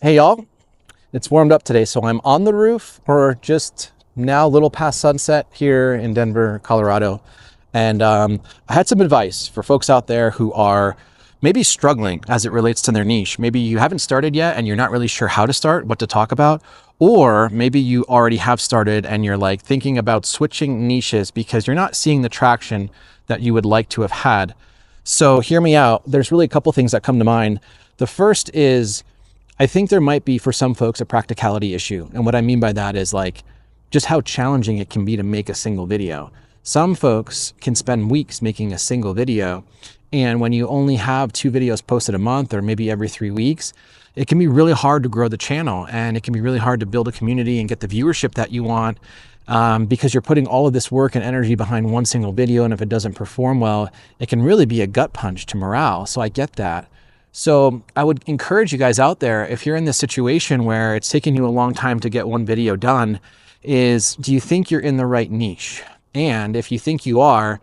Hey y'all, it's warmed up today, so I'm on the roof or just now a little past sunset here in Denver, Colorado. And I had some advice for folks out there who are maybe struggling as it relates to their niche. Maybe you haven't started yet and you're not really sure how to start, what to talk about, or maybe you already have started and you're like thinking about switching niches because you're not seeing the traction that you would like to have had. So hear me out. There's really a couple things that come to mind. The first is I think there might be for some folks a practicality issue. And what I mean by that is like just how challenging it can be to make a single video. Some folks can spend weeks making a single video. And when you only have 2 videos posted a month or maybe every 3 weeks, it can be really hard to grow the channel and it can be really hard to build a community and get the viewership that you want because you're putting all of this work and energy behind one single video. And if it doesn't perform well, it can really be a gut punch to morale. So I get that. So I would encourage you guys out there, if you're in this situation where it's taking you a long time to get one video done, is do you think you're in the right niche? And if you think you are,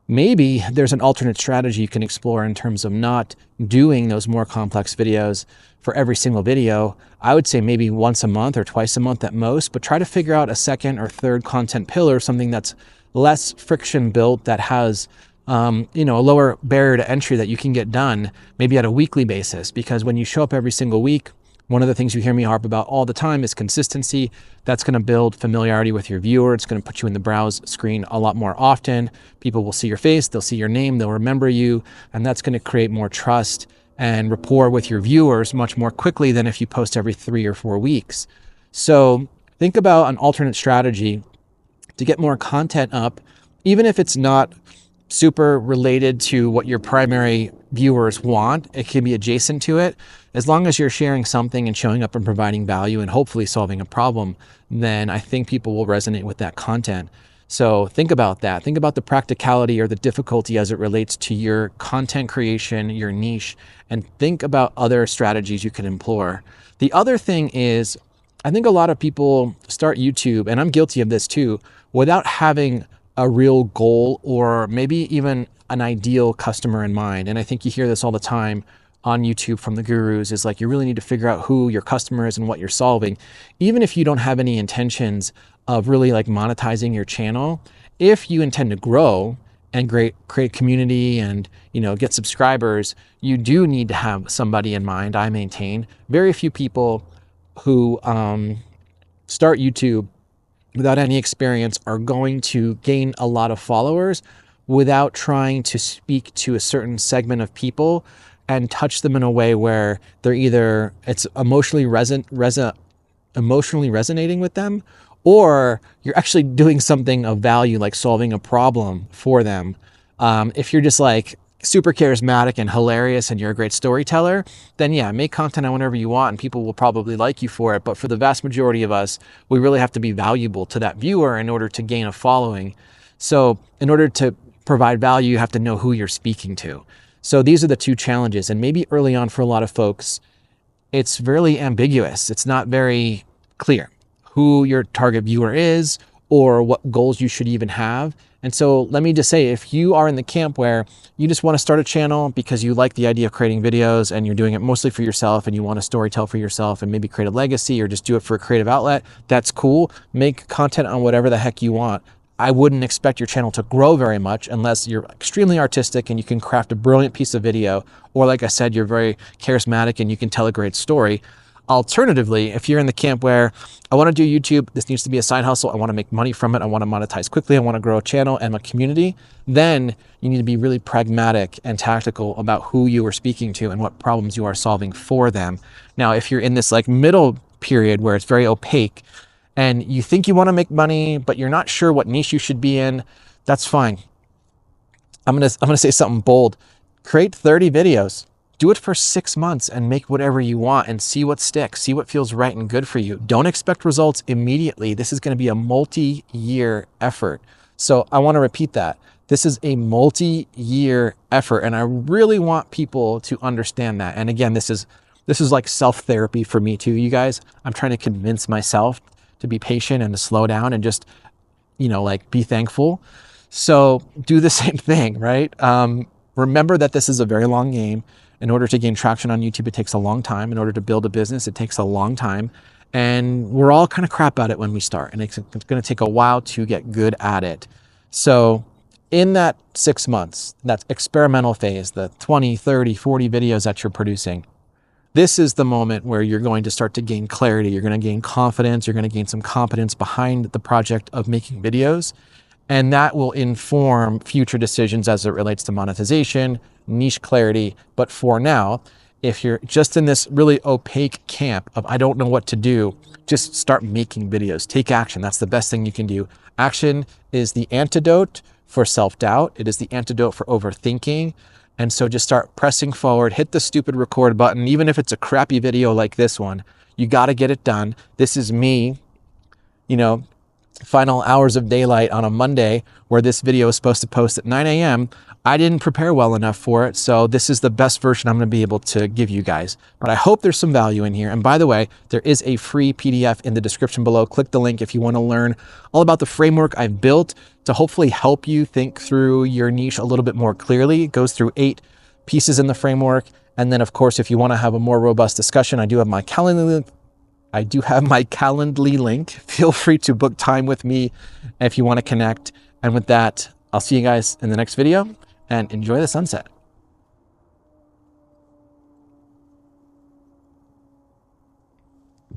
maybe there's an alternate strategy you can explore in terms of not doing those more complex videos for every single video. I would say maybe once a month or twice a month at most, but try to figure out a second or third content pillar, something that's less friction built, that has a lower barrier to entry that you can get done maybe at a weekly basis. Because when you show up every single week, one of the things you hear me harp about all the time is consistency. That's going to build familiarity with your viewer. It's going to put you in the browse screen a lot more often. People will see your face, they'll see your name, they'll remember you, and that's going to create more trust and rapport with your viewers much more quickly than if you post every 3 or 4 weeks. So think about an alternate strategy to get more content up, even if it's not super related to what your primary viewers want. It can be adjacent to it. As long as you're sharing something and showing up and providing value and hopefully solving a problem, then I think people will resonate with that content. So think about that. Think about the practicality or the difficulty as it relates to your content creation, your niche, and think about other strategies you can employ. The other thing is, I think a lot of people start YouTube, and I'm guilty of this too, without having a real goal or maybe even an ideal customer in mind. And I think you hear this all the time on YouTube from the gurus, is like you really need to figure out who your customer is and what you're solving. Even if you don't have any intentions of really like monetizing your channel, if you intend to grow and create community and get subscribers, you do need to have somebody in mind. I maintain very few people who start YouTube without any experience are going to gain a lot of followers without trying to speak to a certain segment of people and touch them in a way where they're either it's emotionally resonating with them, or you're actually doing something of value, like solving a problem for them. If you're just like super charismatic and hilarious and you're a great storyteller, then yeah, make content on whatever you want and people will probably like you for it. But for the vast majority of us, we really have to be valuable to that viewer in order to gain a following. So in order to provide value, you have to know who you're speaking to. So these are the 2 challenges. And maybe early on for a lot of folks, it's really ambiguous. It's not very clear who your target viewer is or what goals you should even have. And so let me just say, if you are in the camp where you just want to start a channel because you like the idea of creating videos and you're doing it mostly for yourself and you want to storytell for yourself and maybe create a legacy or just do it for a creative outlet, that's cool. Make content on whatever the heck you want. I wouldn't expect your channel to grow very much unless you're extremely artistic and you can craft a brilliant piece of video, or like I said, you're very charismatic and you can tell a great story. Alternatively, if you're in the camp where I want to do YouTube, this needs to be a side hustle, I want to make money from it, I want to monetize quickly, I want to grow a channel and a community, then you need to be really pragmatic and tactical about who you are speaking to and what problems you are solving for them. Now, if you're in this like middle period where it's very opaque and you think you want to make money, but you're not sure what niche you should be in, that's fine. I'm gonna say something bold. Create 30 videos. Do it for 6 months and make whatever you want and see what sticks, see what feels right and good for you. Don't expect results immediately. This is going to be a multi-year effort. So I want to repeat that. This is a multi-year effort, and I really want people to understand that. And again, this is like self-therapy for me too, you guys. I'm trying to convince myself to be patient and to slow down and just, like be thankful. So do the same thing, right? Remember that this is a very long game. In order to gain traction on YouTube, it takes a long time. In order to build a business, it takes a long time. And we're all kind of crap at it when we start, and it's going to take a while to get good at it. So in that 6 months, that experimental phase, the 20, 30, 40 videos that you're producing, this is the moment where you're going to start to gain clarity. You're going to gain confidence. You're going to gain some competence behind the project of making videos. And that will inform future decisions as it relates to monetization, niche clarity. But for now, if you're just in this really opaque camp of, I don't know what to do, just start making videos. Take action. That's the best thing you can do. Action is the antidote for self-doubt. It is the antidote for overthinking. And so just start pressing forward, hit the stupid record button. Even if it's a crappy video like this one, you got to get it done. This is me, final hours of daylight on a Monday where this video is supposed to post at 9 a.m. I didn't prepare well enough for it. So this is the best version I'm going to be able to give you guys. But I hope there's some value in here. And by the way, there is a free PDF in the description below. Click the link if you want to learn all about the framework I've built to hopefully help you think through your niche a little bit more clearly. It goes through 8 pieces in the framework. And then of course, if you want to have a more robust discussion, I do have my Calendly link. Feel free to book time with me if you want to connect. And with that, I'll see you guys in the next video, and enjoy the sunset.